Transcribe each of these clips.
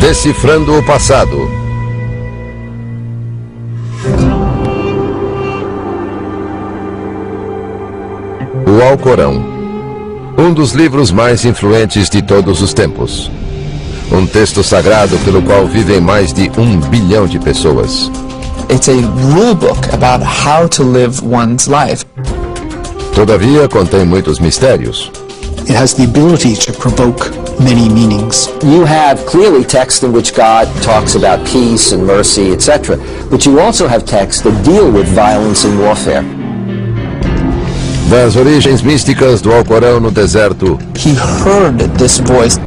Decifrando o passado. O Alcorão, um dos livros mais influentes de todos os tempos. Um texto sagrado pelo qual vivem mais de 1 bilhão de pessoas. It's a rule book about how to live one's life. Todavia, contém muitos mistérios. It has the ability to provoke many meanings. You have clearly text in which God talks about peace and mercy, etc. But you also have texts that deal with violence and warfare. Das origens místicas do Alcorão no deserto, He heard this voice,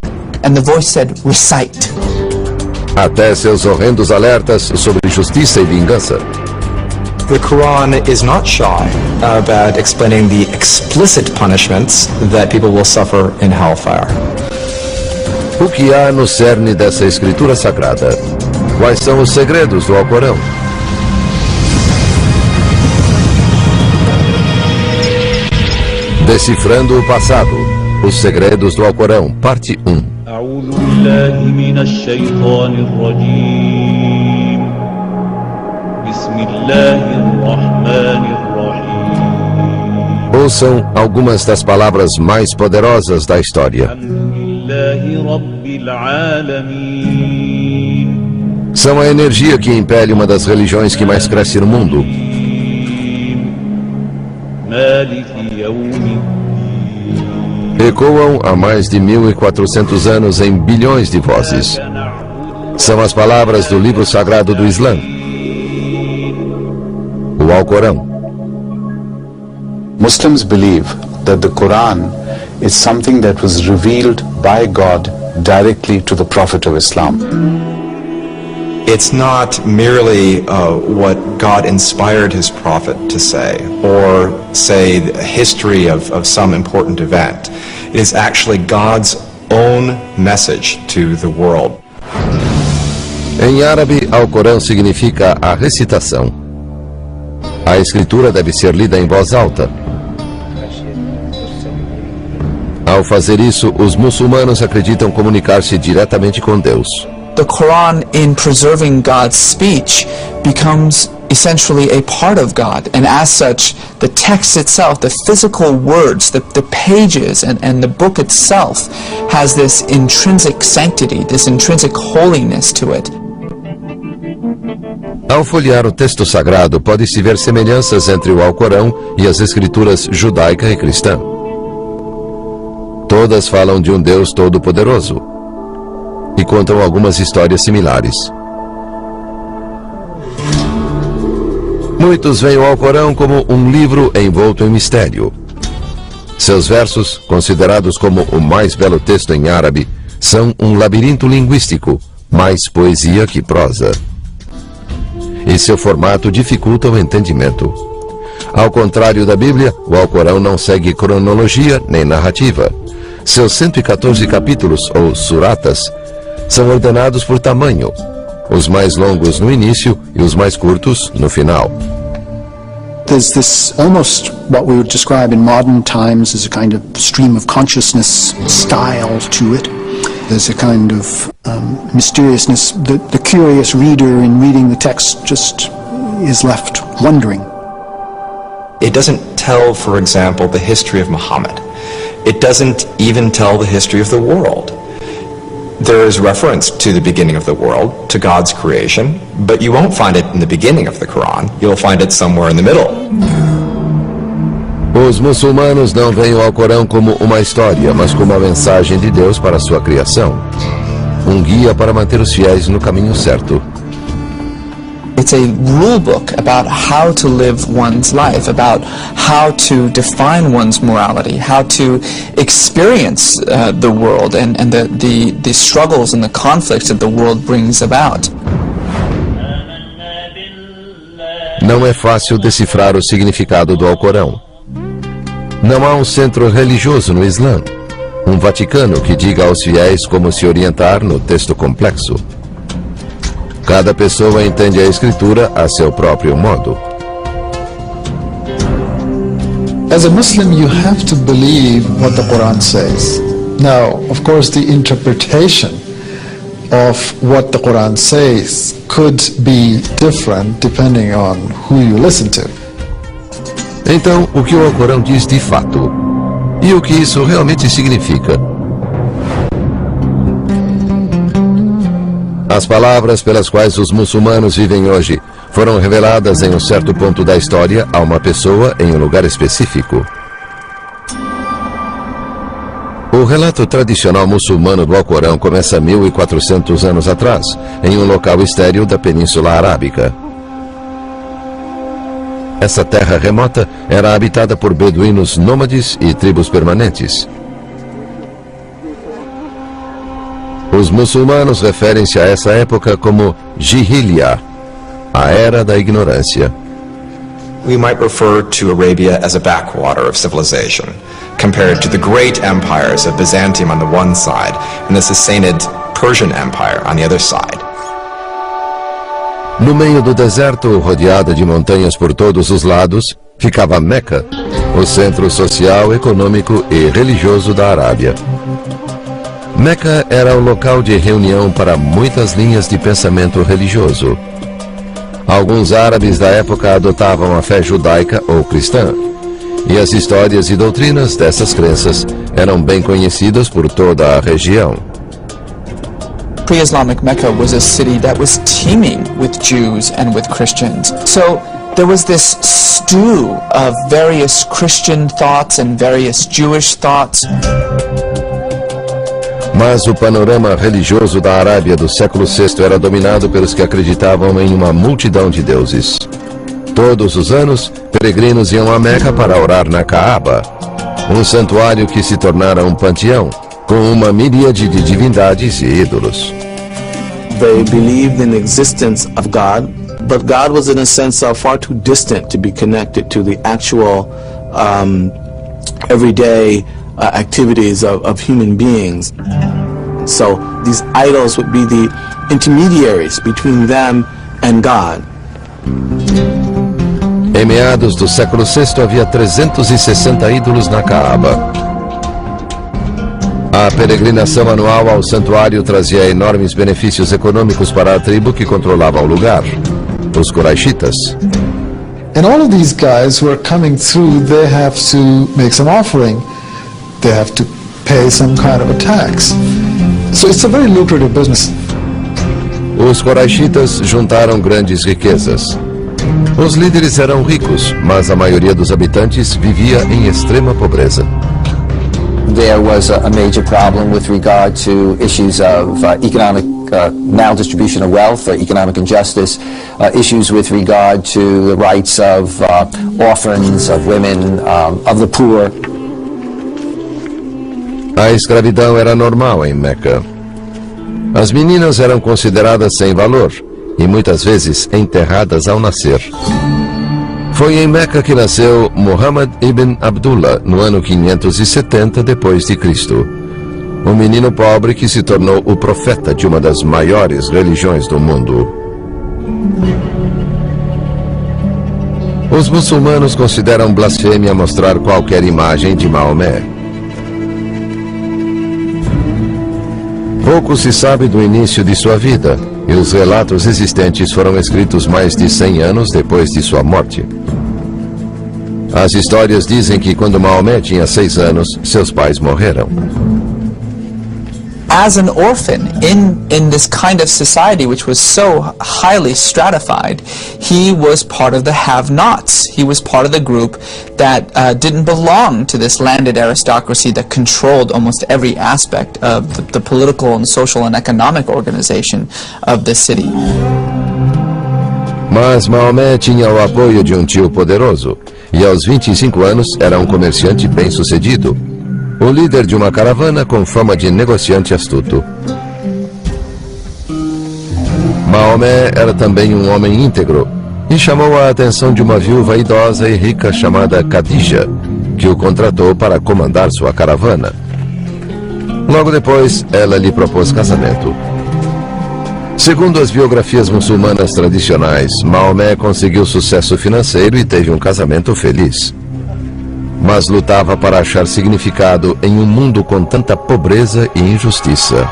and the voice said, recite. até seus horrendos alertas sobre justiça e vingança. The Quran is not shy about explaining the explicit punishments that people will suffer in hellfire. O que há no cerne dessa escritura sagrada? Quais são os segredos do Alcorão? Decifrando o passado. Os segredos do Alcorão, parte 1. أعوذ بالله من الشيطان الرجيم بسم الله الرحمن الرحيم Ouçam algumas das palavras mais poderosas da história. الحمد لله رب العالمين São a energia que impele uma das religiões que mais cresce no mundo. مالك يوم الدين Ecoam há mais de 1400 anos em bilhões de vozes. São as palavras do livro sagrado do Islã, o Alcorão. Muslims believe that the Quran is something that was revealed by God directly to the Prophet of Islam. It's not merely what God inspired his prophet to say, or say a history of some important event. It is actually God's own message to the world. Em árabe, Alcorão significa a recitação. A escritura deve ser lida em voz alta. Ao fazer isso, os muçulmanos acreditam comunicar-se diretamente com Deus. The Quran, in preserving God's speech, becomes essentially a part of God, and as such, the text itself, the physical words, the pages, and the book itself has this intrinsic sanctity, this intrinsic holiness to it. Ao folhear o texto sagrado, pode-se ver semelhanças entre o Alcorão e as escrituras judaica e cristã. Todas falam de um Deus todo-poderoso e contam algumas histórias similares. Muitos veem o Alcorão como um livro envolto em mistério. Seus versos, considerados como o mais belo texto em árabe, são um labirinto linguístico, mais poesia que prosa. E seu formato dificulta o entendimento. Ao contrário da Bíblia, o Alcorão não segue cronologia nem narrativa. Seus 114 capítulos, ou suratas, são ordenados por tamanho, os mais longos no início e os mais curtos no final. There's this almost what we would describe in modern times as a kind of stream of consciousness style to it. There's a kind of mysteriousness. The curious reader in reading the text just is left wondering. It doesn't tell, for example, the history of Muhammad. It doesn't even tell the history of the world. There is reference to the beginning of the world, to God's creation, but you won't find it in the beginning of the Quran. You'll find it somewhere in the middle. Os muçulmanos não veem o Alcorão como uma história, mas como a mensagem de Deus para a sua criação. Um guia para manter os fiéis no caminho certo. It's a rule book about how to live one's life, about how to define one's morality, how to experience the world and the struggles and the conflicts that the world brings about. Não é fácil decifrar o significado do Alcorão. Não há um centro religioso no Islã, um Vaticano que diga aos fiéis como se orientar no texto complexo. Cada pessoa entende a escritura a seu próprio modo. As a Muslim, you have to believe what the Quran says. Now, of course, the interpretation of what the Quran says could be different depending on who you listen to. Então, o que o Alcorão diz de fato? E o que isso realmente significa? As palavras pelas quais os muçulmanos vivem hoje foram reveladas em um certo ponto da história a uma pessoa em um lugar específico. O relato tradicional muçulmano do Alcorão começa 1400 anos atrás, em um local estéril da Península Arábica. Essa terra remota era habitada por beduínos nômades e tribos permanentes. Os muçulmanos referem-se a essa época como Jahiliya, a era da ignorância. We might refer to Arabia as a backwater of civilization, compared to the great empires of Byzantium on the one side and the Sassanid Persian Empire on the other side. No meio do deserto, rodeada de montanhas por todos os lados, ficava Meca, o centro social, econômico e religioso da Arábia. Meca era o local de reunião para muitas linhas de pensamento religioso. Alguns árabes da época adotavam a fé judaica ou cristã, e as histórias e doutrinas dessas crenças eram bem conhecidas por toda a região. Pre-Islamic Mecca was a city that was teeming with Jews and with Christians. So there was this stew of various Christian thoughts and various Jewish thoughts. Mas o panorama religioso da Arábia do século VI era dominado pelos que acreditavam em uma multidão de deuses. Todos os anos, peregrinos iam a Meca para orar na Kaaba, um santuário que se tornara um panteão, com uma miríade de divindades e ídolos. They believed in the existence of God, but God was in a sense far too distant to be connected to the actual everyday activities of human beings. So these idols would be the intermediaries between them and God. Em meados do século VI havia 360 ídolos na Kaaba. A peregrinação anual ao santuário trazia enormes benefícios econômicos para a tribo que controlava o lugar, os Quraishitas. And all of these guys who are coming through, they have to make some offering. They have to pay some kind of a tax. So it's a very lucrative business. Os Quraishitas juntaram grandes riquezas. Os líderes eram ricos, mas a maioria dos habitantes vivia em extrema pobreza. There was a major problem with regard to issues of economic maldistribution of wealth, economic injustice, issues with regard to the rights of orphans, of women, of the poor. A escravidão era normal em Meca. As meninas eram consideradas sem valor e muitas vezes enterradas ao nascer. Foi em Meca que nasceu Muhammad ibn Abdullah no ano 570 depois de Cristo, um menino pobre que se tornou o profeta de uma das maiores religiões do mundo. Os muçulmanos consideram blasfêmia mostrar qualquer imagem de Maomé. Pouco se sabe do início de sua vida, e os relatos existentes foram escritos mais de 100 anos depois de sua morte. As histórias dizem que quando Maomé tinha 6 anos, seus pais morreram. As an orphan in this kind of society which was so highly stratified, he was part of the have-nots. He was part of the group that didn't belong to this landed aristocracy that controlled almost every aspect of the political and social and economic organization of the city. Mas Maomé tinha o apoio de um tio poderoso, e aos 25 anos era um comerciante bem-sucedido, o líder de uma caravana com fama de negociante astuto. Maomé era também um homem íntegro e chamou a atenção de uma viúva idosa e rica chamada Khadija, que o contratou para comandar sua caravana. Logo depois, ela lhe propôs casamento. Segundo as biografias muçulmanas tradicionais, Maomé conseguiu sucesso financeiro e teve um casamento feliz. Mas lutava para achar significado em um mundo com tanta pobreza e injustiça.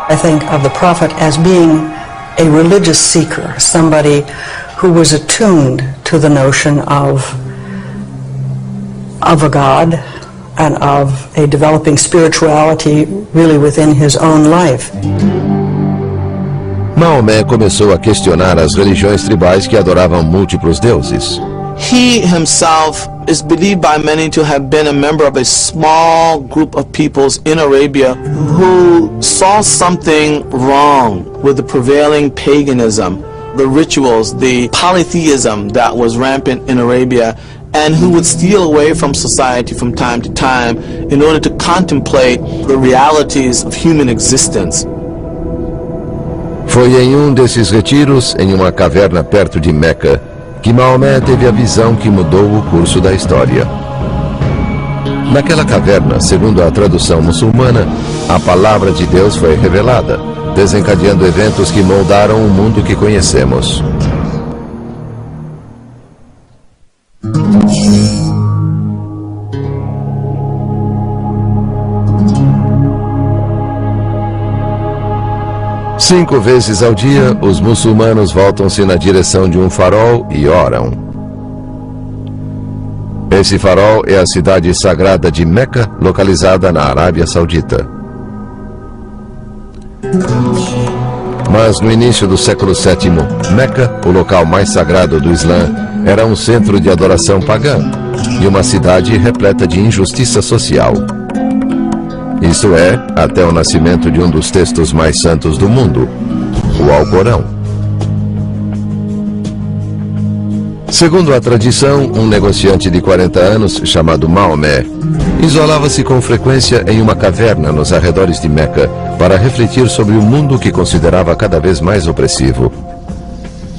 I think of the prophet as being a religious seeker, somebody who was attuned to the notion of a God and of a developing spirituality really within his own life. Maomé começou a questionar as religiões tribais que adoravam múltiplos deuses. He himself is believed by many to have been a member of a small group of peoples in Arabia who saw something wrong with the prevailing paganism, the rituals, the polytheism that was rampant in Arabia, and who would steal away from society from time to time in order to contemplate the realities of human existence. Foi em desses retiros, em uma caverna perto de Meca, que Maomé teve a visão que mudou o curso da história. Naquela caverna, segundo a tradução muçulmana, a palavra de Deus foi revelada, desencadeando eventos que moldaram o mundo que conhecemos. Cinco vezes ao dia, os muçulmanos voltam-se na direção de um farol e oram. Esse farol é a cidade sagrada de Meca, localizada na Arábia Saudita. Mas no início do século VII, Meca, o local mais sagrado do Islã, era um centro de adoração pagã e uma cidade repleta de injustiça social. Isto é, até o nascimento de um dos textos mais santos do mundo, o Alcorão. Segundo a tradição, um negociante de 40 anos, chamado Maomé, isolava-se com frequência em uma caverna nos arredores de Meca para refletir sobre o mundo que considerava cada vez mais opressivo.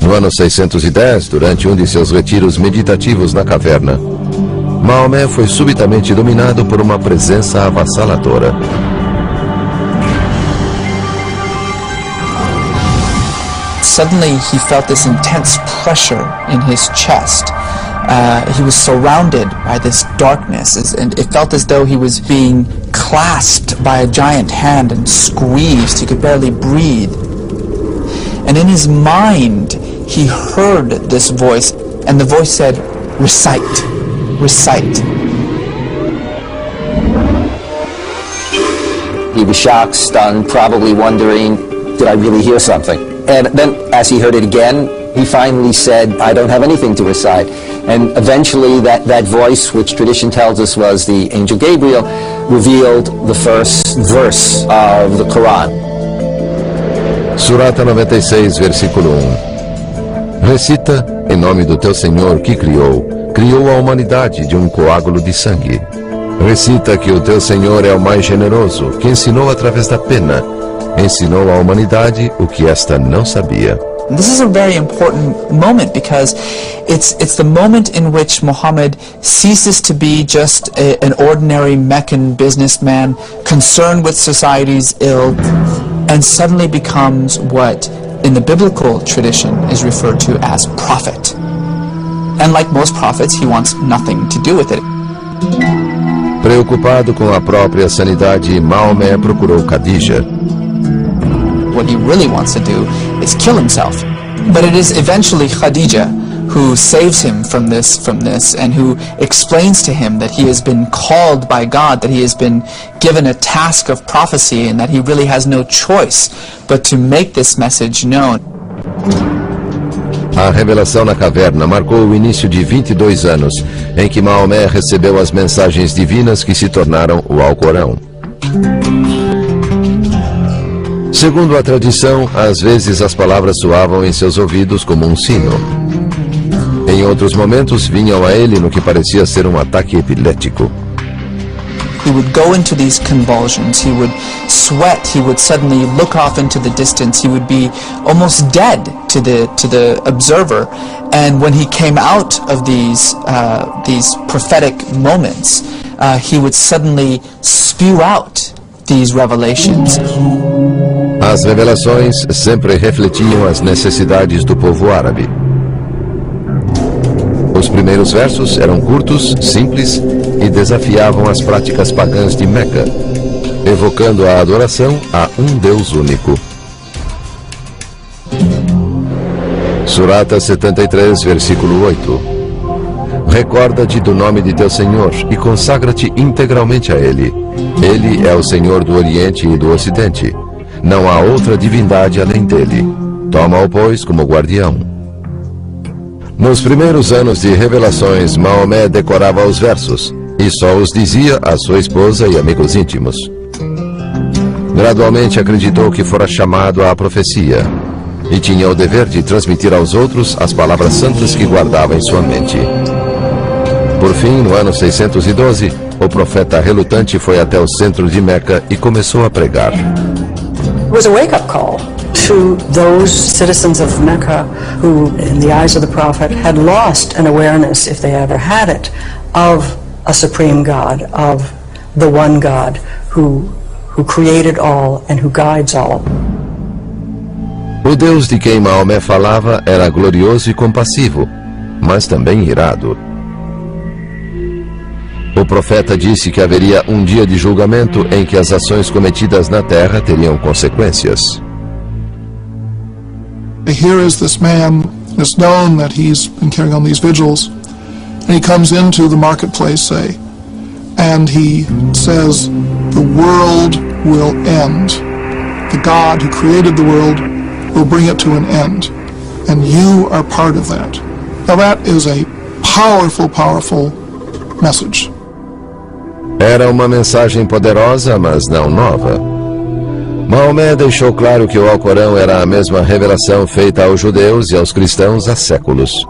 No ano 610, durante um de seus retiros meditativos na caverna, Maomé foi subitamente dominado por uma presença avassaladora. Suddenly he felt this intense pressure in his chest. He was surrounded by this darkness, and it felt as though he was being clasped by a giant hand and squeezed. He could barely breathe. And in his mind, he heard this voice, and the voice said, "Recite. Recite." He was shocked, stunned, probably wondering, did I really hear something? And then as he heard it again, he finally said, I don't have anything to recite. And eventually that voice, which tradition tells us was the angel Gabriel, revealed the first verse of the Quran. Surata 96, versículo 1. Recita, em nome do teu Senhor que criou a humanidade de um coágulo de sangue. Recita que o teu Senhor é o mais generoso, que ensinou através da pena, ensinou à humanidade o que esta não sabia. This is a very important moment because it's the moment in which Muhammad ceases to be just an ordinary Meccan businessman concerned with society's ill and suddenly becomes what in the biblical tradition is referred to as prophet. And like most prophets, he wants nothing to do with it. Preocupado com a própria sanidade, Maomé procurou Khadija. What he really wants to do is kill himself. But it is eventually Khadija who saves him from this, and who explains to him that he has been called by God, that he has been given a task of prophecy, and that he really has no choice but to make this message known. A revelação na caverna marcou o início de 22 anos, em que Maomé recebeu as mensagens divinas que se tornaram o Alcorão. Segundo a tradição, às vezes as palavras soavam em seus ouvidos como um sino. Em outros momentos, vinham a ele no que parecia ser um ataque epilético. He would go into these convulsions, he would sweat, he would suddenly look off into the distance, he would be almost dead to the observer. And when he came out of these prophetic moments, he would suddenly spew out these revelations. As revelações sempre refletiam as necessidades do povo árabe. Os primeiros versos eram curtos, simples e desafiavam as práticas pagãs de Meca. evocando a adoração a um Deus único. Surata 73, versículo 8. Recorda-te do nome de teu Senhor e consagra-te integralmente a Ele. Ele é o Senhor do Oriente e do Ocidente. Não há outra divindade além dele. Toma-o, pois, como guardião. Nos primeiros anos de revelações, Maomé decorava os versos e só os dizia a sua esposa e amigos íntimos. Gradualmente acreditou que fora chamado à profecia e tinha o dever de transmitir aos outros as palavras santas que guardava em sua mente. Por fim, no ano 612, o profeta relutante foi até o centro de Meca e começou a pregar. It was a wake-up call to those citizens of Mecca who, in the eyes of the prophet, had lost an awareness, if they ever had it, of a supreme God, of the one God who created all and who guides all. O Deus de quem Maomé falava era glorioso e compassivo, mas também irado. O profeta disse que haveria um dia de julgamento em que as ações cometidas na terra teriam consequências. Here is this man, it's known that he's been carrying on these vigils, and he comes into the marketplace, say, and he says, the world will end. The God who created the world will bring it to an end, and you are part of that. Now that is a powerful, powerful message. Era uma mensagem poderosa, mas não nova. Maomé deixou claro que o Alcorão era a mesma revelação feita aos judeus e aos cristãos há séculos.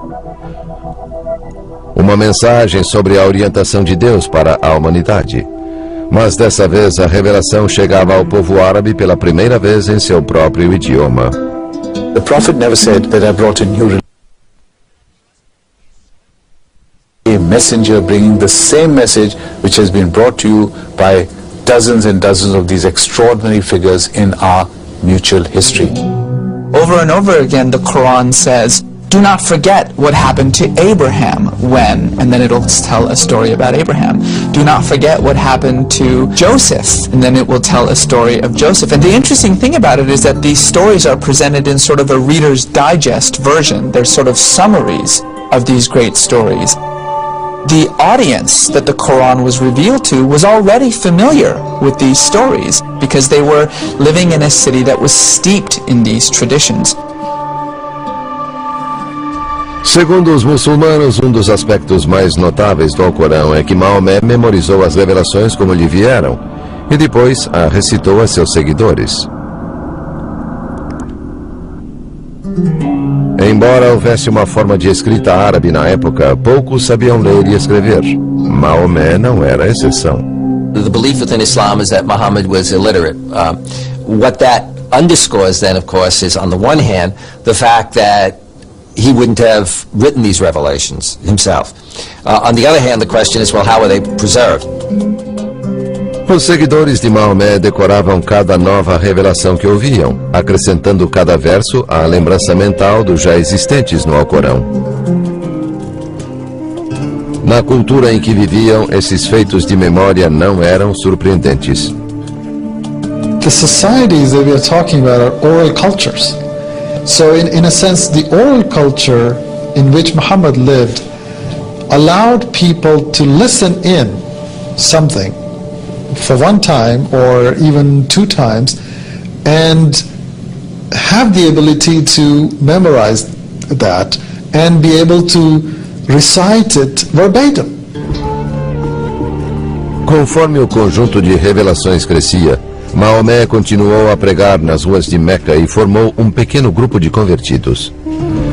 Uma mensagem sobre a orientação de Deus para a humanidade. Mas dessa vez a revelação chegava ao povo árabe pela primeira vez em seu próprio idioma. The prophet never said that I brought a new religion. A messenger bringing the same message which has been brought to you by dozens and dozens of these extraordinary figures in our mutual history. Over and over again, the Quran says, do not forget what happened to Abraham when, and then it'll tell a story about Abraham. Do not forget what happened to Joseph, and then it will tell a story of Joseph. And the interesting thing about it is that these stories are presented in sort of a Reader's Digest version. They're sort of summaries of these great stories. The audience that the Quran was revealed to was already familiar with these stories because they were living in a city that was steeped in these traditions. Segundo os muçulmanos, um dos aspectos mais notáveis do Alcorão é que Maomé memorizou as revelações como lhe vieram e depois a recitou a seus seguidores. Embora houvesse uma forma de escrita árabe na época, poucos sabiam ler e escrever. Maomé não era exceção. The belief within Islam is that Muhammad was illiterate. What that underscores then, of course, is on the one hand, the fact that he wouldn't have written these revelations himself. On the other hand, the question is, well, how are they preserved? Os seguidores de Maomé decoravam cada nova revelação que ouviam, acrescentando cada verso à lembrança mental dos já existentes no Alcorão. Na cultura em que viviam, esses feitos de memória não eram surpreendentes. The societies that we are talking about are oral cultures. So in a sense, the oral culture in which Muhammad lived allowed people to listen in something for one time or even two times and have the ability to memorize that and be able to recite it verbatim. Conforme o conjunto de revelações crescia, Maomé continuou a pregar nas ruas de Meca e formou um pequeno grupo de convertidos.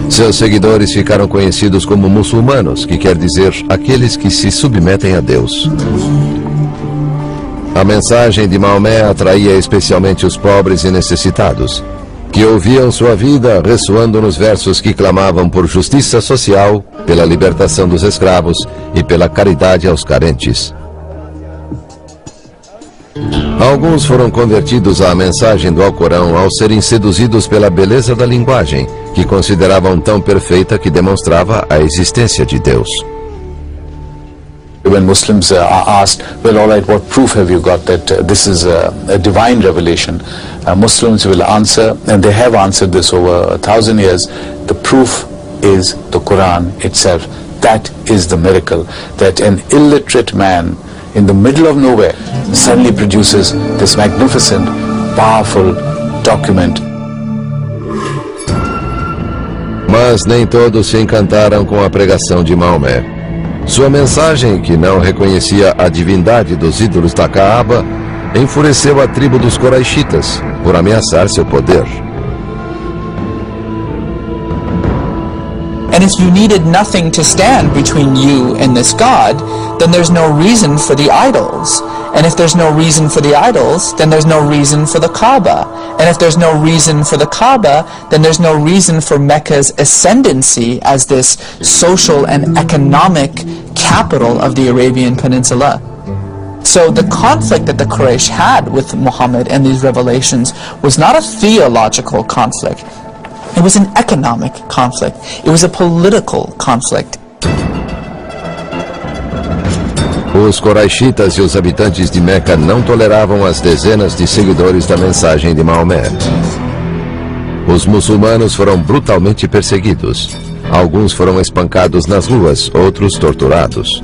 Seus seguidores ficaram conhecidos como muçulmanos, que quer dizer aqueles que se submetem a Deus. A mensagem de Maomé atraía especialmente os pobres e necessitados, que ouviam sua vida ressoando nos versos que clamavam por justiça social, pela libertação dos escravos e pela caridade aos carentes. Alguns foram convertidos à mensagem do Alcorão ao serem seduzidos pela beleza da linguagem, que consideravam tão perfeita que demonstrava a existência de Deus. when Muslims are asked, well, all right, what proof have you got that this is a divine revelation? Muslims will answer, and they have answered this over 1,000 years, the proof is the Quran itself. That is the miracle, that an illiterate man in the middle of nowhere suddenly produces this magnificent, powerful document. Mas nem todos se encantaram com a pregação de Maomé. Sua mensagem, que não reconhecia a divindade dos ídolos da Kaaba, enfureceu a tribo dos Quraishitas por ameaçar seu poder. And if you needed nothing to stand between you and this God, then there's no reason for the idols. And if there's no reason for the idols, then there's no reason for the Kaaba. And if there's no reason for the Kaaba, then there's no reason for Mecca's ascendancy as this social and economic capital of the Arabian Peninsula. So the conflict that the Quraysh had with Muhammad and these revelations was not a theological conflict. It was an economic conflict. It was a political conflict. Os Quraishitas e os habitantes de Meca não toleravam as dezenas de seguidores da mensagem de Maomé. Os muçulmanos foram brutalmente perseguidos. Alguns foram espancados nas ruas, outros torturados.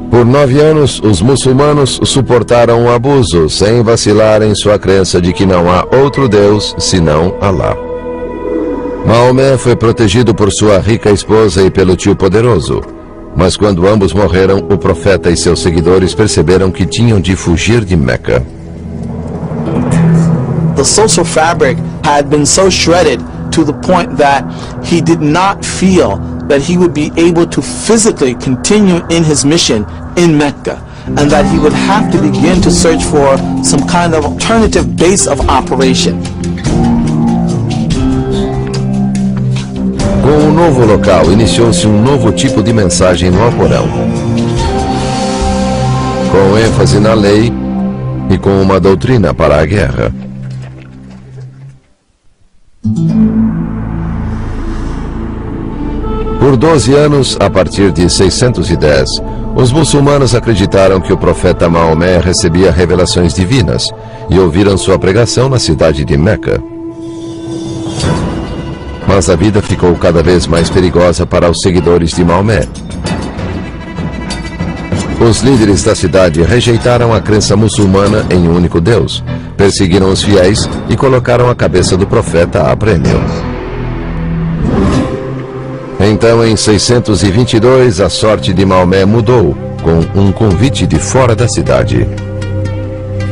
Por 9 anos, os muçulmanos suportaram o abuso, sem vacilar em sua crença de que não há outro Deus senão Alá. Maomé foi protegido por sua rica esposa e pelo tio poderoso. Mas quando ambos morreram, o profeta e seus seguidores perceberam que tinham de fugir de Meca. The social fabric had been so shredded to the point that he did not feel that he would be able to physically continue in his mission in Mecca, and that he would have to begin to search for some kind of alternative base of operation. Com o novo local, iniciou-se um novo tipo de mensagem no Alcorão, com ênfase na lei e com uma doutrina para a guerra. Por 12 anos, a partir de 610, os muçulmanos acreditaram que o profeta Maomé recebia revelações divinas e ouviram sua pregação na cidade de Meca. Mas a vida ficou cada vez mais perigosa para os seguidores de Maomé. Os líderes da cidade rejeitaram a crença muçulmana em um único Deus, perseguiram os fiéis e colocaram a cabeça do profeta a prêmio. Então, em 622, a sorte de Maomé mudou, com um convite de fora da cidade.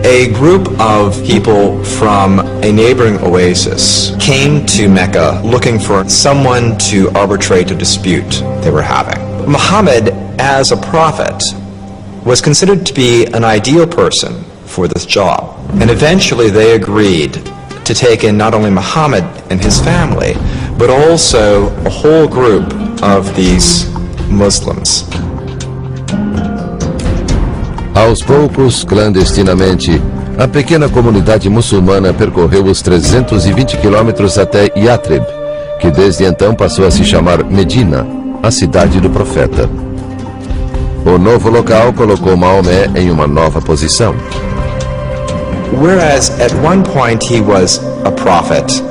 A group of people from a neighboring oasis came to Mecca looking for someone to arbitrate a dispute they were having. Muhammad, as a prophet, was considered to be an ideal person for this job. And eventually they agreed to take in not only Muhammad and his family, but also a whole group of these Muslims. Aos poucos, clandestinamente, a pequena comunidade muçulmana percorreu os 320 quilômetros até Yatrib, que desde então passou a se chamar Medina, a cidade do profeta. O novo local colocou Maomé em uma nova posição. Whereas at one point he was a prophet,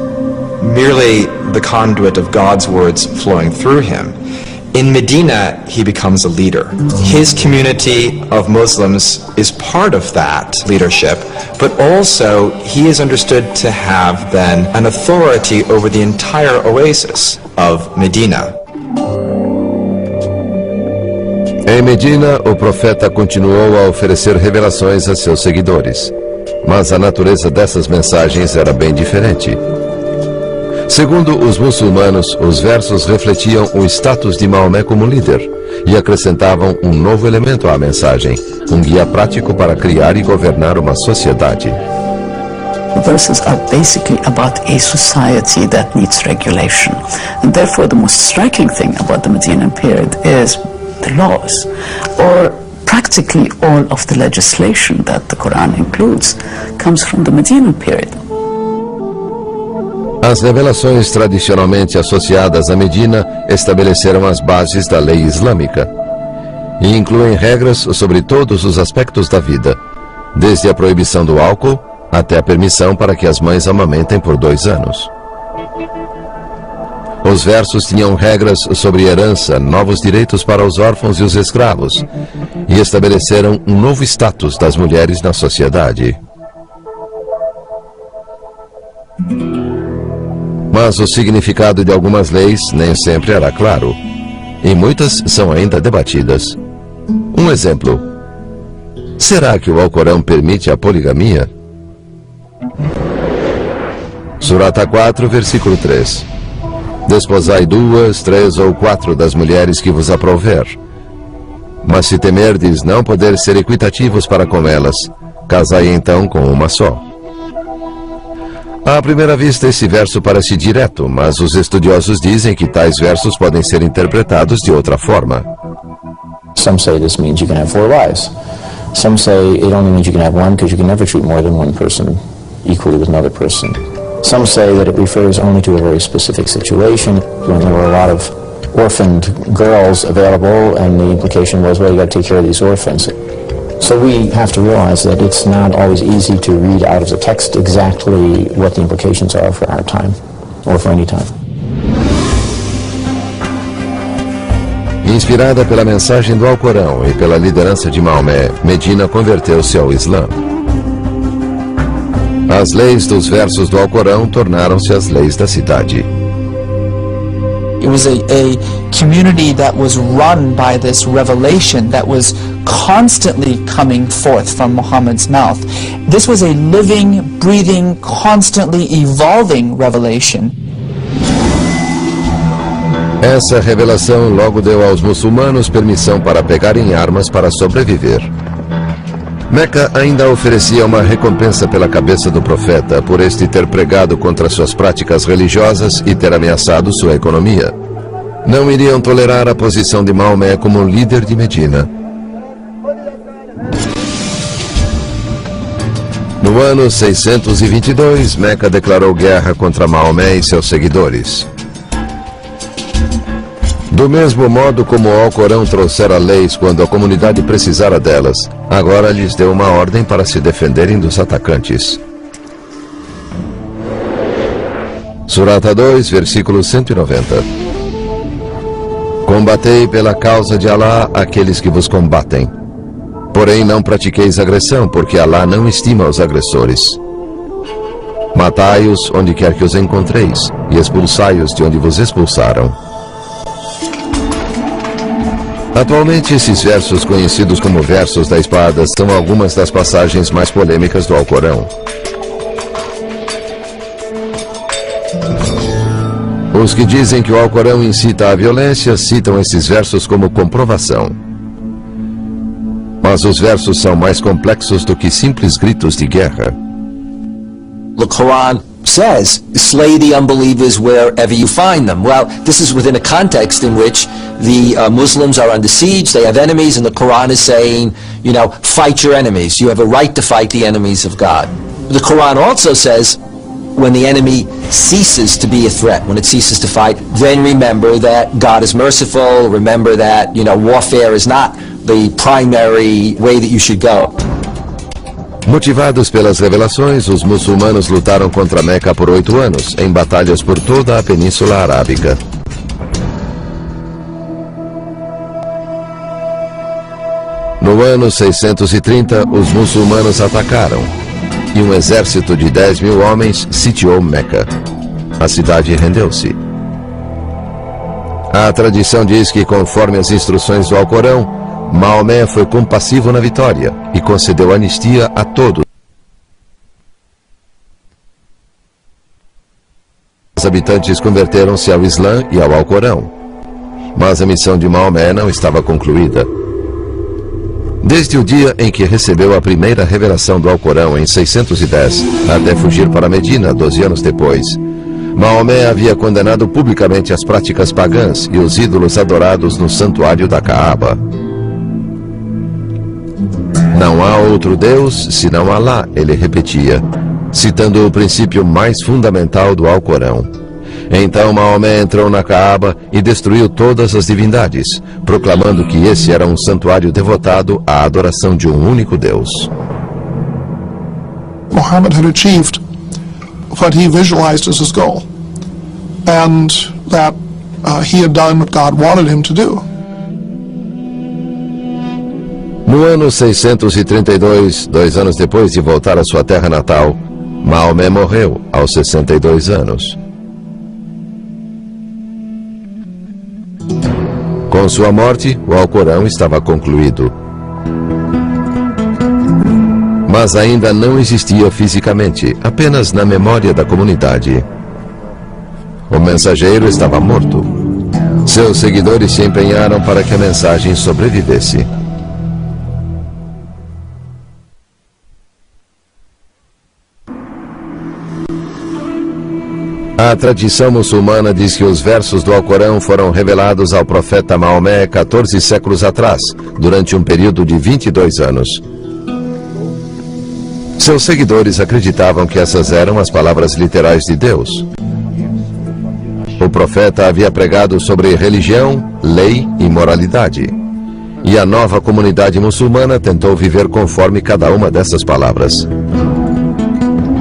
merely the conduit of God's words flowing through him, in Medina he becomes a leader. His community of Muslims is part of that leadership, but also he is understood to have then an authority over the entire oasis of Medina. Em Medina, o profeta continuou a oferecer revelações a seus seguidores, mas a natureza dessas mensagens era bem diferente. Segundo os muçulmanos, os versos refletiam o status de Maomé como líder e acrescentavam um novo elemento à mensagem, um guia prático para criar e governar uma sociedade. The verses are basically about a society that needs regulation. And therefore the most striking thing about the Medinan period is the laws, or practically all of the legislation that the Quran includes comes from the Medinan period. As revelações tradicionalmente associadas a Medina estabeleceram as bases da lei islâmica. e incluem regras sobre todos os aspectos da vida, desde a proibição do álcool até a permissão para que as mães amamentem por 2 anos. Os versos tinham regras sobre herança, novos direitos para os órfãos e os escravos, e estabeleceram um novo status das mulheres na sociedade. Mas o significado de algumas leis nem sempre era claro, e muitas são ainda debatidas. Um exemplo: será que o Alcorão permite a poligamia? Surata 4, versículo 3. Desposai 2, 3 ou 4 das mulheres que vos aprouver. Mas se temerdes não poder ser equitativos para com elas, casai então com uma só. À primeira vista, esse verso parece direto, mas os estudiosos dizem que tais versos podem ser interpretados de outra forma. Some say this means you can have 4 wives. Some say it only means you can have one because you can never treat more than one person equally with another person. Some say that it refers only to a very specific situation when there were a lot of orphaned girls available, and the implication was, well, you got to take care of these orphans. So we have to realize that it's not always easy to read out of the text exactly what the implications are for our time, or for any time. Inspirada pela mensagem do Alcorão e pela liderança de Maomé, Medina converteu-se ao Islã. As leis dos versos do Alcorão tornaram-se as leis da cidade. It was a community that was run by this revelation that was constantly coming forth from Muhammad's mouth. This was a living, breathing, constantly evolving revelation. Essa revelação logo deu aos muçulmanos permissão para pegarem armas para sobreviver. Meca ainda oferecia uma recompensa pela cabeça do profeta por este ter pregado contra suas práticas religiosas e ter ameaçado sua economia. Não iriam tolerar a posição de Maomé como líder de Medina. No ano 622, Meca declarou guerra contra Maomé e seus seguidores. Do mesmo modo como o Alcorão trouxera leis quando a comunidade precisara delas, agora lhes deu uma ordem para se defenderem dos atacantes. Surata 2, versículo 190. Combatei pela causa de Alá aqueles que vos combatem. Porém não pratiqueis agressão, porque Alá não estima os agressores. Matai-os onde quer que os encontreis, e expulsai-os de onde vos expulsaram. Atualmente, esses versos, conhecidos como versos da espada, são algumas das passagens mais polêmicas do Alcorão. Os que dizem que o Alcorão incita à violência citam esses versos como comprovação. Mas os versos são mais complexos do que simples gritos de guerra. The Quran says, slay the unbelievers wherever you find them. Well, this is within a context in which the Muslims are under siege, they have enemies, and the Quran is saying, you know, fight your enemies. You have a right to fight the enemies of God. The Quran also says, when the enemy ceases to be a threat, when it ceases to fight, then remember that God is merciful, remember that, you know, warfare is not the primary way that you should go. Motivados pelas revelações, os muçulmanos lutaram contra Meca por 8 anos, em batalhas por toda a Península Arábica. No ano 630, os muçulmanos atacaram, e um exército de 10.000 homens sitiou Meca. A cidade rendeu-se. A tradição diz que, conforme as instruções do Alcorão, Maomé foi compassivo na vitória e concedeu anistia a todos. Os habitantes converteram-se ao Islã e ao Alcorão. Mas a missão de Maomé não estava concluída. Desde o dia em que recebeu a primeira revelação do Alcorão em 610, até fugir para Medina 12 anos depois, Maomé havia condenado publicamente as práticas pagãs e os ídolos adorados no santuário da Caaba. Não há outro Deus senão Alá, ele repetia, citando o princípio mais fundamental do Alcorão. Então Maomé entrou na Caaba e destruiu todas as divindades, proclamando que esse era um santuário devotado à adoração de um único Deus. Muhammad had achieved what he visualized as his goal, and that he had done what God wanted him to do. No ano 632, 2 anos depois de voltar à sua terra natal, Maomé morreu aos 62 anos. Com sua morte, o Alcorão estava concluído. Mas ainda não existia fisicamente, apenas na memória da comunidade. O mensageiro estava morto. Seus seguidores se empenharam para que a mensagem sobrevivesse. A tradição muçulmana diz que os versos do Alcorão foram revelados ao profeta Maomé 14 séculos atrás, durante um período de 22 anos. Seus seguidores acreditavam que essas eram as palavras literais de Deus. O profeta havia pregado sobre religião, lei e moralidade. E a nova comunidade muçulmana tentou viver conforme cada uma dessas palavras.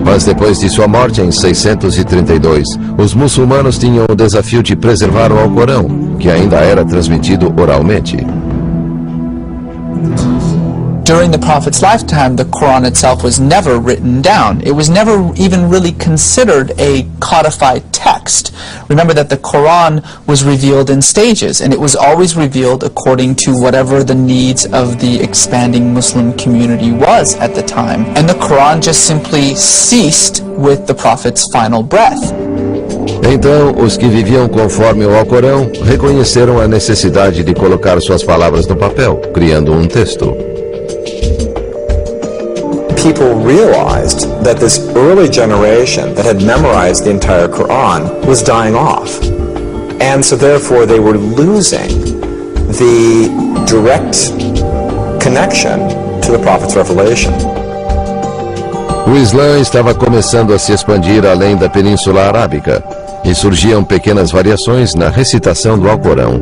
Mas depois de sua morte em 632, os muçulmanos tinham o desafio de preservar o Alcorão, que ainda era transmitido oralmente. During the Prophet's lifetime, the Quran itself was never written down. It was never even really considered a codified text. Remember that the Quran was revealed in stages, and it was always revealed according to whatever the needs of the expanding Muslim community was at the time. And the Quran just simply ceased with the Prophet's final breath. Então, os que viviam conforme o Alcorão reconheceram a necessidade de colocar suas palavras no papel, criando um texto. People realized that this early generation that had memorized the entire Quran was dying off. And so therefore they were losing the direct connection to the Prophet's revelation. O Islã estava começando a se expandir além da Península Arábica, e surgiam pequenas variações na recitação do Alcorão.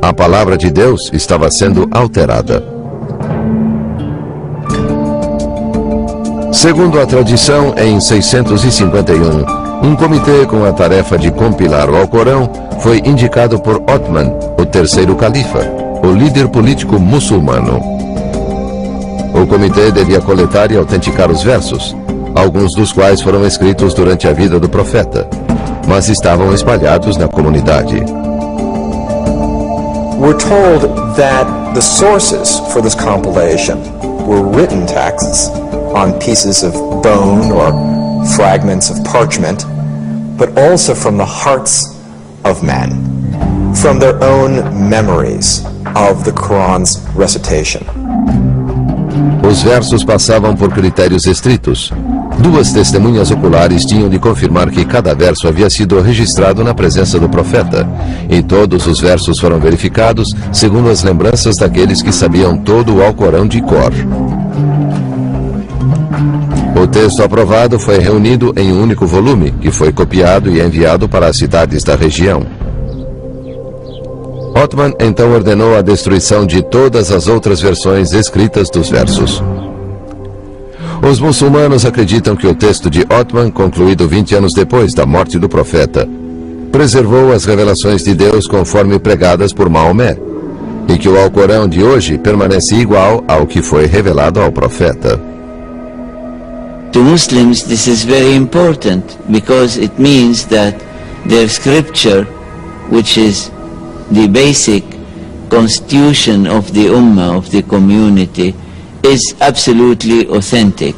A palavra de Deus estava sendo alterada. Segundo a tradição, em 651, um comitê com a tarefa de compilar o Alcorão foi indicado por Othman, o terceiro califa, o líder político muçulmano. O comitê devia coletar e autenticar os versos, alguns dos quais foram escritos durante a vida do profeta, mas estavam espalhados na comunidade. We're told that the sources for this compilation were written texts on pieces of bone or fragments of parchment, but also from the hearts of men, from their own memories of the Quran's recitation. Os versos passavam por critérios estritos. 2 testemunhas oculares tinham de confirmar que cada verso havia sido registrado na presença do profeta, e todos os versos foram verificados segundo as lembranças daqueles que sabiam todo o Alcorão de cor. O texto aprovado foi reunido em um único volume, que foi copiado e enviado para as cidades da região. Othman então ordenou a destruição de todas as outras versões escritas dos versos. Os muçulmanos acreditam que o texto de Othman, concluído 20 anos depois da morte do profeta, preservou as revelações de Deus conforme pregadas por Maomé, e que o Alcorão de hoje permanece igual ao que foi revelado ao profeta. To Muslims, this is very important because it means that their scripture, which is the basic constitution of the Ummah, of the community, is absolutely authentic.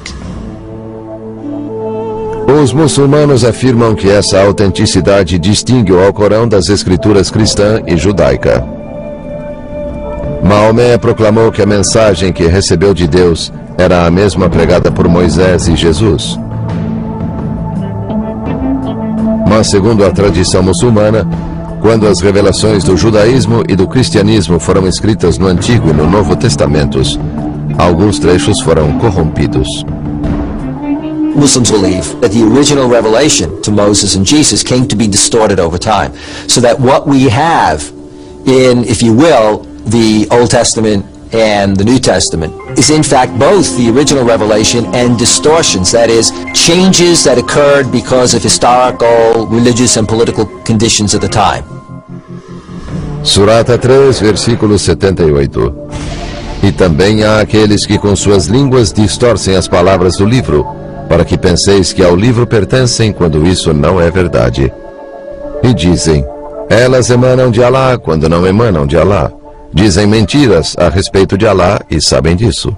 Os muçulmanos afirmam que essa autenticidade distingue o Alcorão das escrituras cristã e judaica. Maomé proclamou que a mensagem que recebeu de Deus era a mesma pregada por Moisés e Jesus. Mas, segundo a tradição muçulmana, quando as revelações do judaísmo e do cristianismo foram escritas no Antigo e no Novo Testamentos, alguns trechos foram corrompidos. Muslims believe that the original revelation to Moses and Jesus came to be distorted over time. So that what we have in, if you will, the Old Testament and the New Testament is in fact both the original revelation and distortions, that is, changes that occurred because of historical, religious and political conditions of the time. Surata 3, versículo 78. E também há aqueles que com suas línguas distorcem as palavras do livro, para que penseis que ao livro pertencem quando isso não é verdade. E dizem, elas emanam de Alá quando não emanam de Alá. Dizem mentiras a respeito de Alá e sabem disso.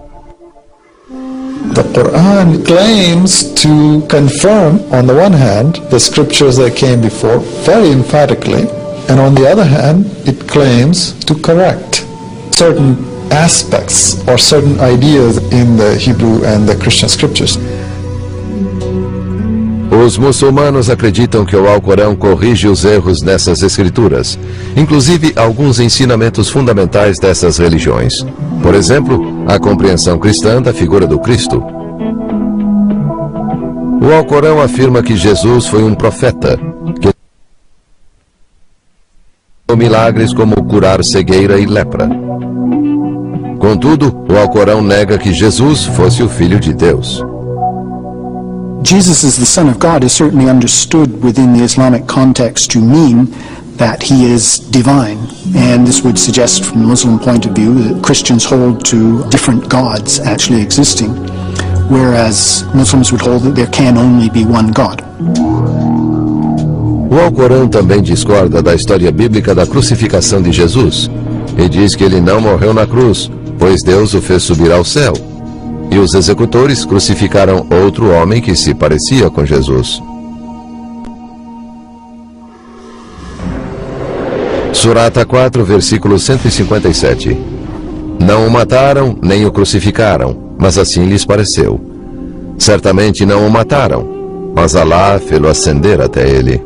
The Quran claims to confirm, on the one hand, the scriptures that came before very emphatically, and on the other hand, it claims to correct certain aspects or certain ideas in the Hebrew and the Christian scriptures. Os muçulmanos acreditam que o Alcorão corrige os erros nessas escrituras, inclusive alguns ensinamentos fundamentais dessas religiões. Por exemplo, a compreensão cristã da figura do Cristo. O Alcorão afirma que Jesus foi um profeta, que fez milagres como curar cegueira e lepra. Contudo, o Alcorão nega que Jesus fosse o Filho de Deus. Jesus as the Son of God is certainly understood within the Islamic context to mean that he is divine. And this would suggest from the Muslim point of view that Christians hold to different gods actually existing, whereas Muslims would hold that there can only be one God. O Alcorão também discorda da história bíblica da crucificação de Jesus e diz que ele não morreu na cruz, pois Deus o fez subir ao céu. E os executores crucificaram outro homem que se parecia com Jesus. Surata 4, versículo 157. Não o mataram, nem o crucificaram, mas assim lhes pareceu. Certamente não o mataram, mas Alá fê-lo ascender até ele.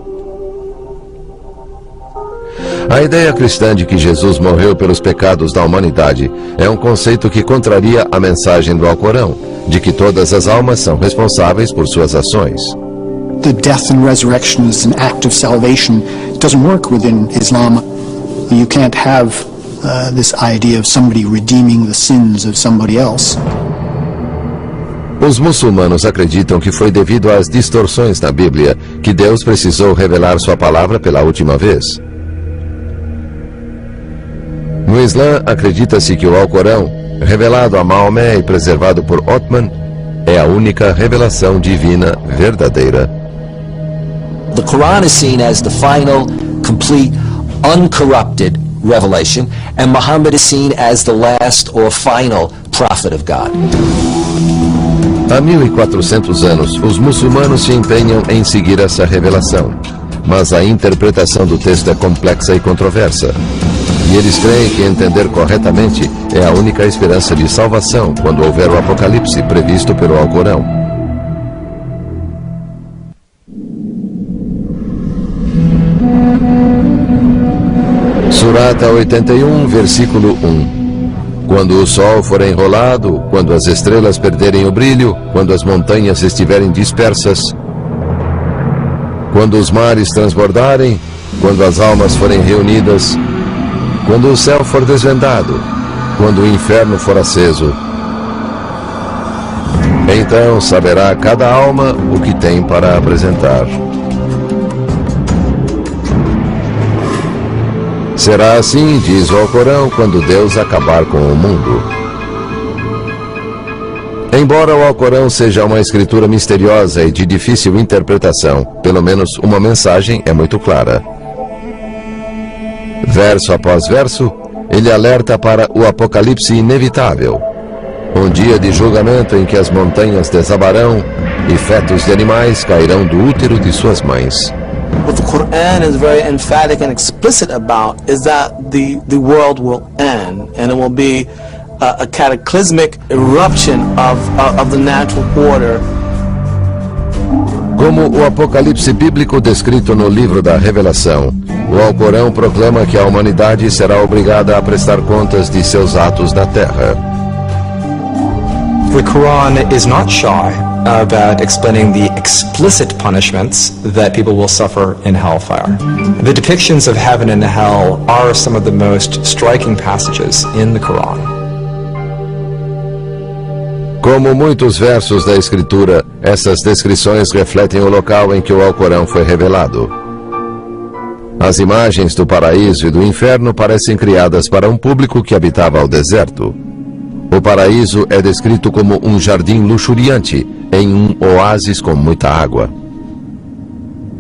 A ideia cristã de que Jesus morreu pelos pecados da humanidade é um conceito que contraria a mensagem do Alcorão, de que todas as almas são responsáveis por suas ações. The death and resurrection is an act of salvation. It doesn't work within Islam. You can't have this idea of somebody redeeming the sins of somebody else. Os muçulmanos acreditam que foi devido às distorções na Bíblia que Deus precisou revelar sua palavra pela última vez. No Islã, acredita-se que o Alcorão, revelado a Maomé e preservado por Othman, é a única revelação divina verdadeira. The Quran is seen as the final, complete, uncorrupted revelation, and Muhammad is seen as the last or final prophet of God. Há 1400 anos, os muçulmanos se empenham em seguir essa revelação, mas a interpretação do texto é complexa e controversa. E eles creem que entender corretamente é a única esperança de salvação quando houver o Apocalipse previsto pelo Alcorão. Surata 81, versículo 1. Quando o sol for enrolado, quando as estrelas perderem o brilho, quando as montanhas estiverem dispersas, quando os mares transbordarem, quando as almas forem reunidas, quando o céu for desvendado, quando o inferno for aceso, então saberá cada alma o que tem para apresentar. Será assim, diz o Alcorão, quando Deus acabar com o mundo. Embora o Alcorão seja uma escritura misteriosa e de difícil interpretação, pelo menos uma mensagem é muito clara. Verso após verso, ele alerta para o apocalipse inevitável. Um dia de julgamento em que as montanhas desabarão e fetos de animais cairão do útero de suas mães. What the Quran is very emphatic and explicit about is that the world will end, and it will be a cataclysmic eruption of the natural order. Como o apocalipse bíblico descrito no livro da Revelação, o Alcorão proclama que a humanidade será obrigada a prestar contas de seus atos na Terra. The Quran is not shy about explaining the explicit punishments that people will suffer in hellfire. The depictions of heaven and hell are some of the most striking passages in the Quran. Como muitos versos da Escritura, essas descrições refletem o local em que o Alcorão foi revelado. As imagens do paraíso e do inferno parecem criadas para um público que habitava o deserto. O paraíso é descrito como um jardim luxuriante em um oásis com muita água.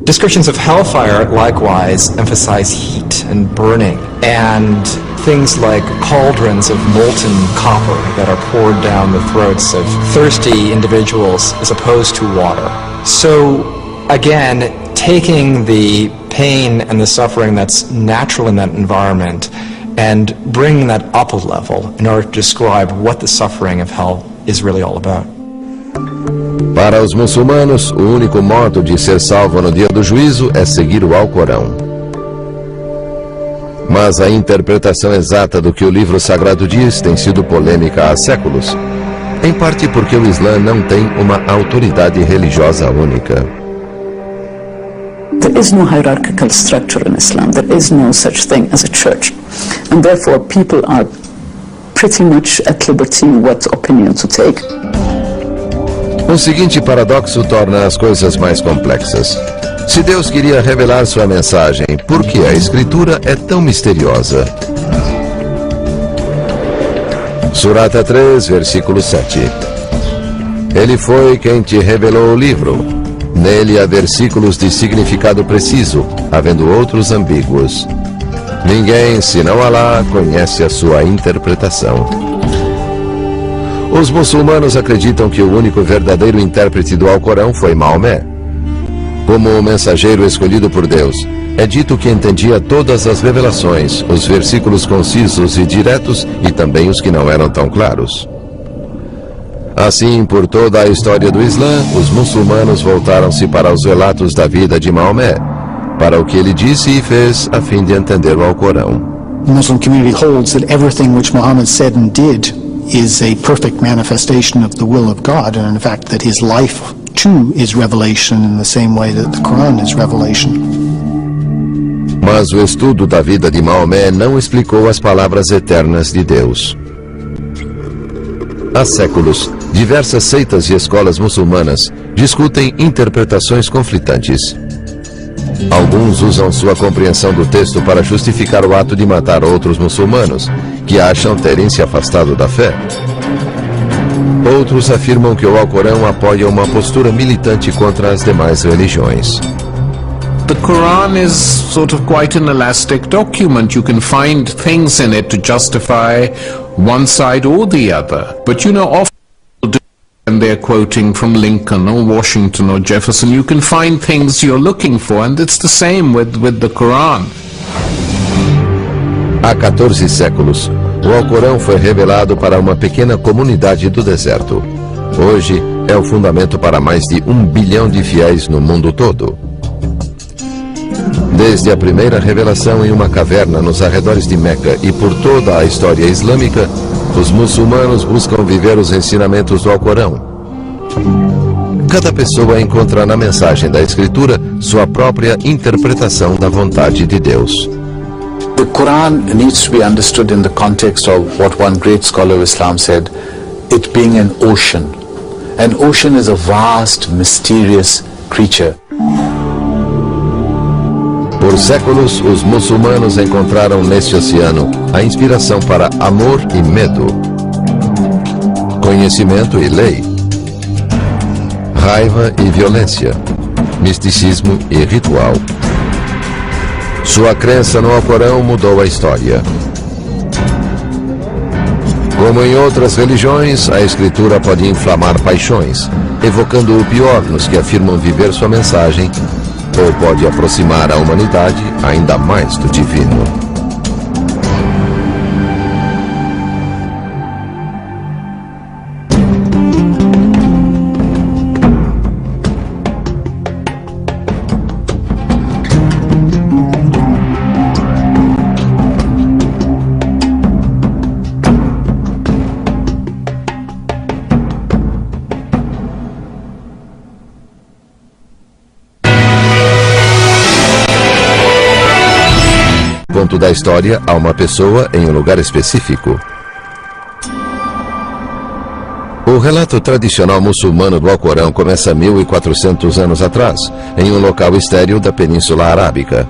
Descriptions of hellfire likewise emphasize heat and burning, and things like cauldrons of molten copper that are poured down the throats of thirsty individuals as opposed to water. So, again, taking the pain and the suffering that's natural in that environment and bringing that up a level in order to describe what the suffering of hell is really all about. Para os muçulmanos, o único modo de ser salvo no dia do juízo é seguir o Alcorão. Mas a interpretação exata do que o livro sagrado diz tem sido polêmica há séculos, em parte porque o Islã não tem uma autoridade religiosa única. There is no hierarchical structure in Islam. There is no such thing as a church. And therefore people are pretty much at liberty what opinion to take. O seguinte paradoxo torna as coisas mais complexas. Se Deus queria revelar sua mensagem, por que a Escritura é tão misteriosa? Surata 3, versículo 7. Ele foi quem te revelou o livro. Nele há versículos de significado preciso, havendo outros ambíguos. Ninguém, senão Alá, conhece a sua interpretação. Os muçulmanos acreditam que o único verdadeiro intérprete do Alcorão foi Maomé. Como o mensageiro escolhido por Deus, é dito que entendia todas as revelações, os versículos concisos e diretos e também os que não eram tão claros. Assim, por toda a história do Islã, os muçulmanos voltaram-se para os relatos da vida de Maomé, para o que ele disse e fez a fim de entender o Alcorão. The Muslim community holds that everything which Muhammad said and did is a perfect manifestation of the will of God, and in fact that his life too is revelation in the same way that the Quran is revelation. Mas o estudo da vida de Maomé não explicou as palavras eternas de Deus. Há séculos, diversas seitas e escolas muçulmanas discutem interpretações conflitantes. Alguns usam sua compreensão do texto para justificar o ato de matar outros muçulmanos, que acham terem se afastado da fé. Outros afirmam que o Alcorão apoia uma postura militante contra as demais religiões. The Quran is sort of quite an elastic document. You can find things in it to justify one side or the other. But you know, often when they're quoting from Lincoln or Washington or Jefferson, you can find things you're looking for, and it's the same with the Quran. Há 14 séculos, o Alcorão foi revelado para uma pequena comunidade do deserto. Hoje, é o fundamento para mais de 1 bilhão de fiéis no mundo todo. Desde a primeira revelação em uma caverna nos arredores de Meca e por toda a história islâmica, os muçulmanos buscam viver os ensinamentos do Alcorão. Cada pessoa encontra na mensagem da Escritura sua própria interpretação da vontade de Deus. The Quran needs to be understood in the context of what one great scholar of Islam said, it being an ocean. An ocean is a vast, mysterious creature. Por séculos, os muçulmanos encontraram neste oceano a inspiração para amor e medo, conhecimento e lei, raiva e violência, misticismo e ritual. Sua crença no Alcorão mudou a história. Como em outras religiões, a Escritura pode inflamar paixões, evocando o pior nos que afirmam viver sua mensagem, ou pode aproximar a humanidade ainda mais do divino. ponto da história a uma pessoa em um lugar específico. O relato tradicional muçulmano do Alcorão começa 1400 anos atrás, em um local estéril da Península Arábica.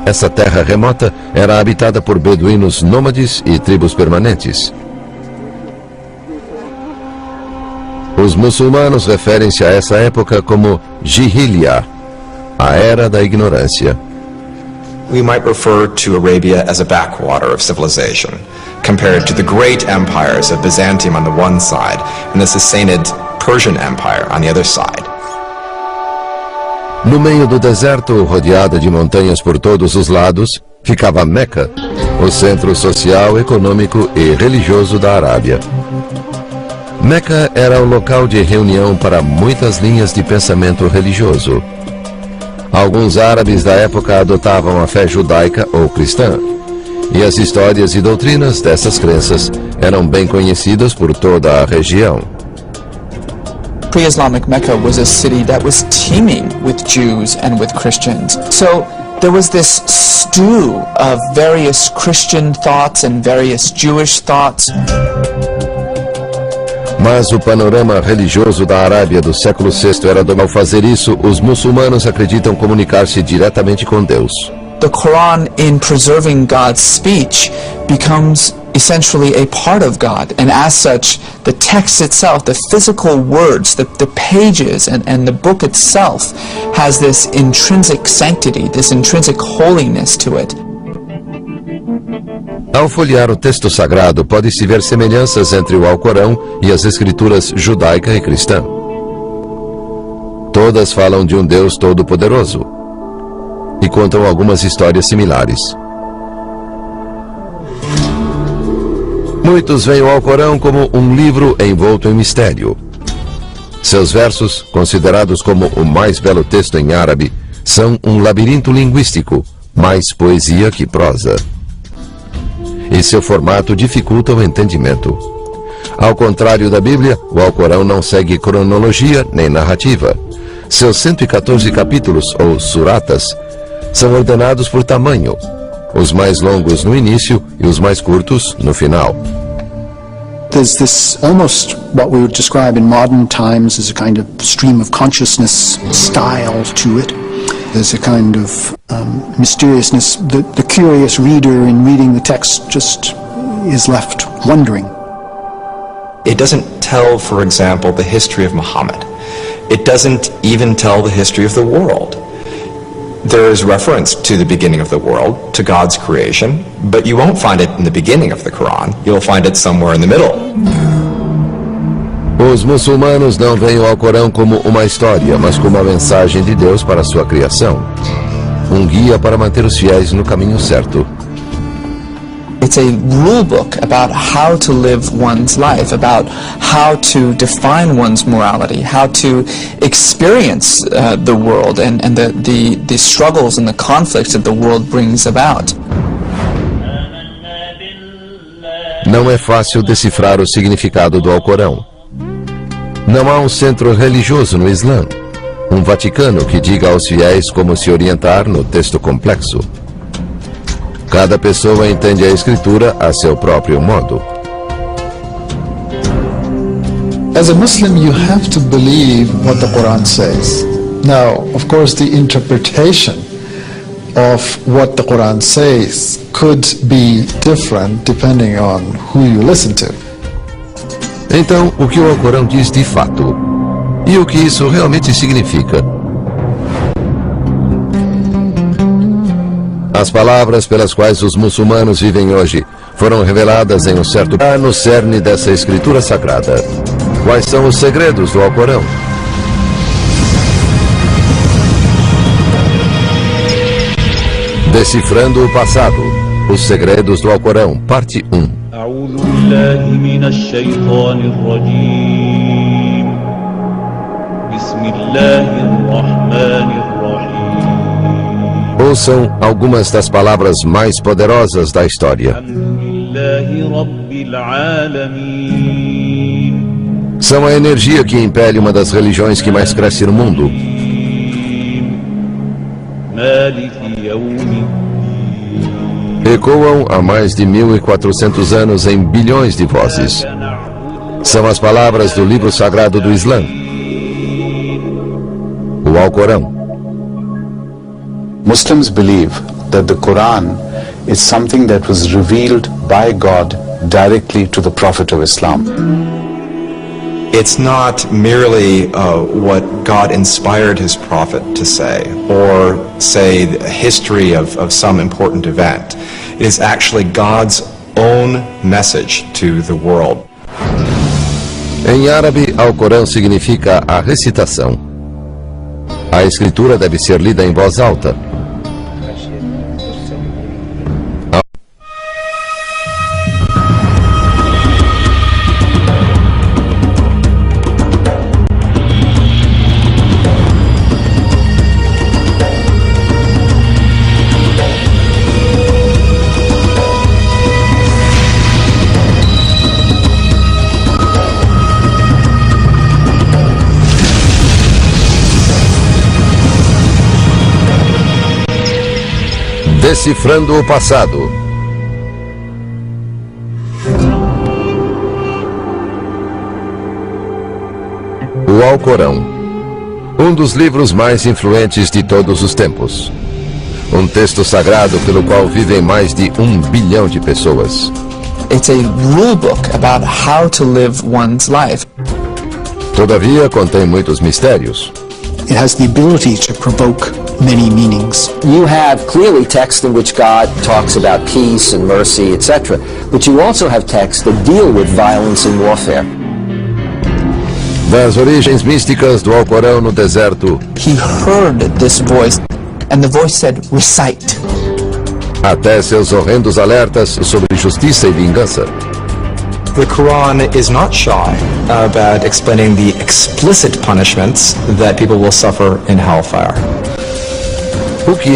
Essa terra remota era habitada por beduínos nômades e tribos permanentes. Os muçulmanos referem-se a essa época como Jahiliya, a era da ignorância. We might refer to Arabia as a backwater of civilization, compared to the great empires of Byzantium on the one side and the Sassanid Persian Empire on the other side. No meio do deserto, rodeada de montanhas por todos os lados, ficava Meca, o centro social, econômico e religioso da Arábia. Meca era o local de reunião para muitas linhas de pensamento religioso. Alguns árabes da época adotavam a fé judaica ou cristã, e as histórias e doutrinas dessas crenças eram bem conhecidas por toda a região. Pre-Islamic Mecca was a city that was teeming with Jews and with Christians. So there was this stew of various Christian thoughts and various Jewish thoughts. Mas o panorama religioso da Arábia do século VI era ao fazer isso, os muçulmanos acreditam comunicar-se diretamente com Deus. The Quran, in preserving God's speech, becomes essentially a part of God, and as such, the text itself, the physical words, the pages, and the book itself has this intrinsic sanctity, this intrinsic holiness to it. Ao folhear o texto sagrado, pode-se ver semelhanças entre o Alcorão e as escrituras judaica e cristã. Todas falam de um Deus todo-poderoso e contam algumas histórias similares. Muitos veem o Alcorão como um livro envolto em mistério. Seus versos, considerados como o mais belo texto em árabe, são um labirinto linguístico, mais poesia que prosa. E seu formato dificulta o entendimento. Ao contrário da Bíblia, o Alcorão não segue cronologia nem narrativa. Seus 114 capítulos, ou suratas, são ordenados por tamanho, os mais longos no início e os mais curtos no final. There's this almost what we would describe in modern times as a kind of stream of consciousness style to it. There's a kind of mysteriousness. The curious reader in reading the text just is left wondering. It doesn't tell, for example, the history of Muhammad. It doesn't even tell the history of the world. There is reference to the beginning of the world, to God's creation, but you won't find it in the beginning of the Quran. You'll find it somewhere in the middle. Os muçulmanos não veem o Alcorão como uma história, mas como a mensagem de Deus para a sua criação. Um guia para manter os fiéis no caminho certo. It's a rule book about how to live one's life, about how to define one's morality, how to experience the world and the struggles and the conflicts that the world brings about. Não é fácil decifrar o significado do Alcorão. Não há um centro religioso no Islã, um Vaticano que diga aos fiéis como se orientar no texto complexo. Cada pessoa entende a Escritura a seu próprio modo. As a Muslim, you have to believe what the Quran says. Now, of course, the interpretation of what the Quran says could be different depending on who you listen to. Então, o que o Alcorão diz de fato? E o que isso realmente significa? As palavras pelas quais os muçulmanos vivem hoje foram reveladas em um certo no cerne dessa escritura sagrada. Quais são os segredos do Alcorão? Decifrando o passado. Os segredos do Alcorão, parte 1. أعوذ بالله من الشيطان الرجيم بسم الله الرحمن الرحيم Ouçam algumas das palavras mais poderosas da história. الحمد لله رب العالمين São a energia que impele uma das religiões que mais cresce no mundo. مالك يوم الدين. Ecoam há mais de 1400 anos em bilhões de vozes. São as palavras do livro sagrado do Islã, o Alcorão. Muslims believe that the Quran is something that was revealed by God directly to the Prophet of Islam. It's not merely what God inspired his prophet to say, or say the history of some important event. It is actually God's own message to the world. Em árabe, Alcorão significa a recitação. A escritura deve ser lida em voz alta. Decifrando o passado. O Alcorão, um dos livros mais influentes de todos os tempos. Um texto sagrado pelo qual vivem mais de 1 bilhão de pessoas. It's a rule book about how to live one's life. Todavia, contém muitos mistérios. It has the ability to provoke many meanings. You have clearly text in which God talks about peace and mercy, etc. But you also have texts that deal with violence and warfare. Das origens místicas do Alcorão no deserto. He heard this voice, and the voice said, recite. Até seus horrendos alertas sobre justiça e vingança. The Quran is not shy about explaining the explicit punishments that people will suffer in hellfire. O que